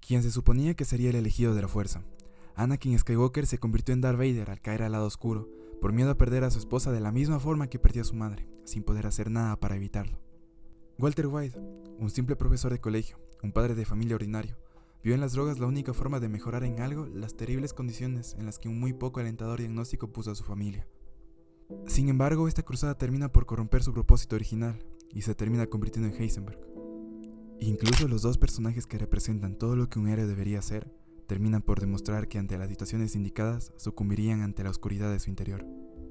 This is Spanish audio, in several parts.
quien se suponía que sería el elegido de la fuerza. Anakin Skywalker se convirtió en Darth Vader al caer al lado oscuro, por miedo a perder a su esposa de la misma forma que perdió a su madre, sin poder hacer nada para evitarlo. Walter White, un simple profesor de colegio, un padre de familia ordinario, vio en las drogas la única forma de mejorar en algo las terribles condiciones en las que un muy poco alentador diagnóstico puso a su familia. Sin embargo, esta cruzada termina por corromper su propósito original y se termina convirtiendo en Heisenberg. Incluso los dos personajes que representan todo lo que un héroe debería ser, terminan por demostrar que ante las situaciones indicadas sucumbirían ante la oscuridad de su interior.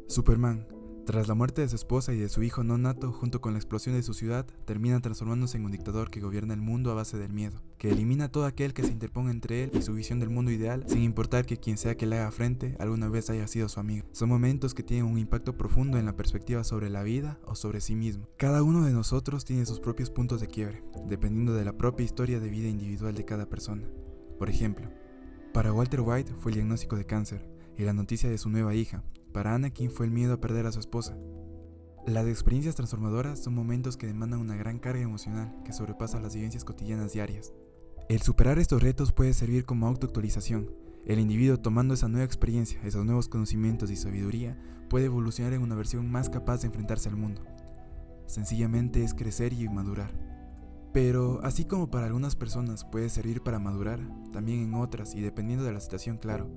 Superman, tras la muerte de su esposa y de su hijo no nato junto con la explosión de su ciudad, termina transformándose en un dictador que gobierna el mundo a base del miedo, que elimina a todo aquel que se interponga entre él y su visión del mundo ideal, sin importar que quien sea que le haga frente alguna vez haya sido su amigo. Son momentos que tienen un impacto profundo en la perspectiva sobre la vida o sobre sí mismo. Cada uno de nosotros tiene sus propios puntos de quiebre, dependiendo de la propia historia de vida individual de cada persona. Por ejemplo, para Walter White fue el diagnóstico de cáncer y la noticia de su nueva hija. Para Anakin fue el miedo a perder a su esposa. Las experiencias transformadoras son momentos que demandan una gran carga emocional que sobrepasa las vivencias cotidianas diarias. El superar estos retos puede servir como autoactualización. El individuo, tomando esa nueva experiencia, esos nuevos conocimientos y sabiduría, puede evolucionar en una versión más capaz de enfrentarse al mundo. Sencillamente es crecer y madurar. Pero así como para algunas personas puede servir para madurar, también en otras, y dependiendo de la situación, claro,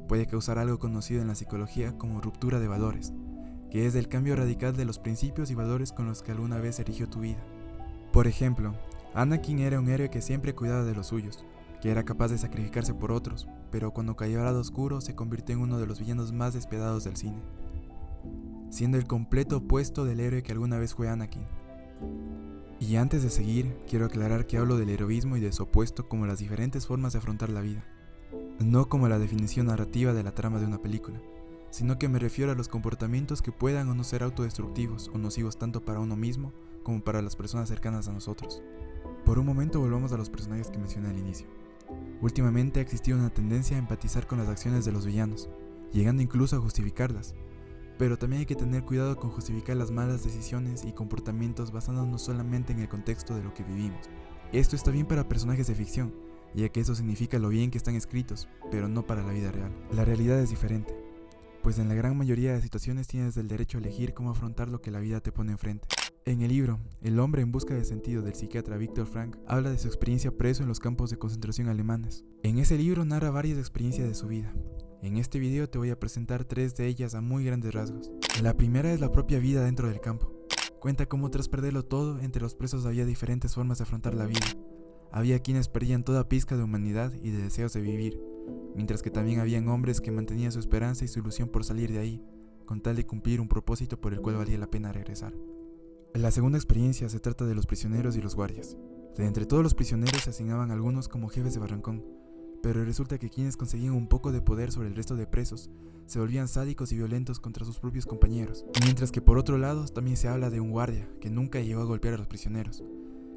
puede causar algo conocido en la psicología como ruptura de valores, que es el cambio radical de los principios y valores con los que alguna vez erigió tu vida. Por ejemplo, Anakin era un héroe que siempre cuidaba de los suyos, que era capaz de sacrificarse por otros, pero cuando cayó al lado oscuro se convirtió en uno de los villanos más despiadados del cine, siendo el completo opuesto del héroe que alguna vez fue Anakin. Y antes de seguir, quiero aclarar que hablo del heroísmo y de su opuesto como las diferentes formas de afrontar la vida, no como la definición narrativa de la trama de una película, sino que me refiero a los comportamientos que puedan o no ser autodestructivos o nocivos tanto para uno mismo como para las personas cercanas a nosotros. Por un momento volvamos a los personajes que mencioné al inicio. Últimamente ha existido una tendencia a empatizar con las acciones de los villanos, llegando incluso a justificarlas. Pero también hay que tener cuidado con justificar las malas decisiones y comportamientos basándonos solamente en el contexto de lo que vivimos. Esto está bien para personajes de ficción, ya que eso significa lo bien que están escritos, pero no para la vida real. La realidad es diferente, pues en la gran mayoría de situaciones tienes el derecho a elegir cómo afrontar lo que la vida te pone enfrente. En el libro El hombre en busca de sentido del psiquiatra Viktor Frankl habla de su experiencia preso en los campos de concentración alemanes. En ese libro narra varias experiencias de su vida. En este video te voy a presentar 3 de ellas a muy grandes rasgos. La primera es la propia vida dentro del campo. Cuenta cómo tras perderlo todo, entre los presos había diferentes formas de afrontar la vida. Había quienes perdían toda pizca de humanidad y de deseos de vivir, mientras que también habían hombres que mantenían su esperanza y su ilusión por salir de ahí, con tal de cumplir un propósito por el cual valía la pena regresar. La segunda experiencia se trata de los prisioneros y los guardias. De entre todos los prisioneros se asignaban algunos como jefes de barrancón, pero resulta que quienes conseguían un poco de poder sobre el resto de presos se volvían sádicos y violentos contra sus propios compañeros, mientras que por otro lado también se habla de un guardia que nunca llegó a golpear a los prisioneros,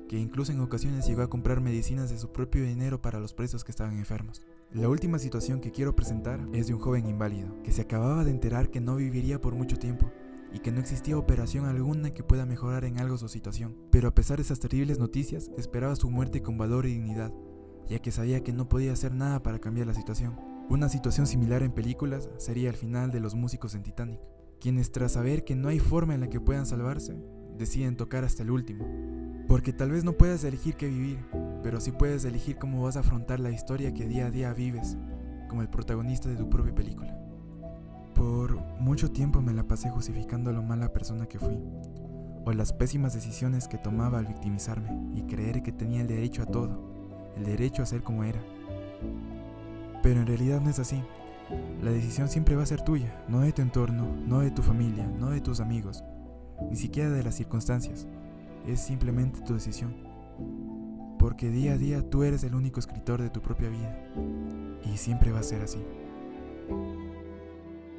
que incluso en ocasiones llegó a comprar medicinas de su propio dinero para los presos que estaban enfermos. La última situación que quiero presentar es de un joven inválido, que se acababa de enterar que no viviría por mucho tiempo, y que no existía operación alguna que pueda mejorar en algo su situación, pero a pesar de esas terribles noticias, esperaba su muerte con valor y dignidad, ya que sabía que no podía hacer nada para cambiar la situación. Una situación similar en películas sería el final de los músicos en Titanic, quienes tras saber que no hay forma en la que puedan salvarse, deciden tocar hasta el último. Porque tal vez no puedas elegir qué vivir, pero sí puedes elegir cómo vas a afrontar la historia que día a día vives, como el protagonista de tu propia película. Por mucho tiempo me la pasé justificando lo mala persona que fui, o las pésimas decisiones que tomaba al victimizarme y creer que tenía el derecho a todo, el derecho a ser como era. Pero en realidad no es así. La decisión siempre va a ser tuya, no de tu entorno, no de tu familia, no de tus amigos, ni siquiera de las circunstancias. Es simplemente tu decisión. Porque día a día tú eres el único escritor de tu propia vida. Y siempre va a ser así.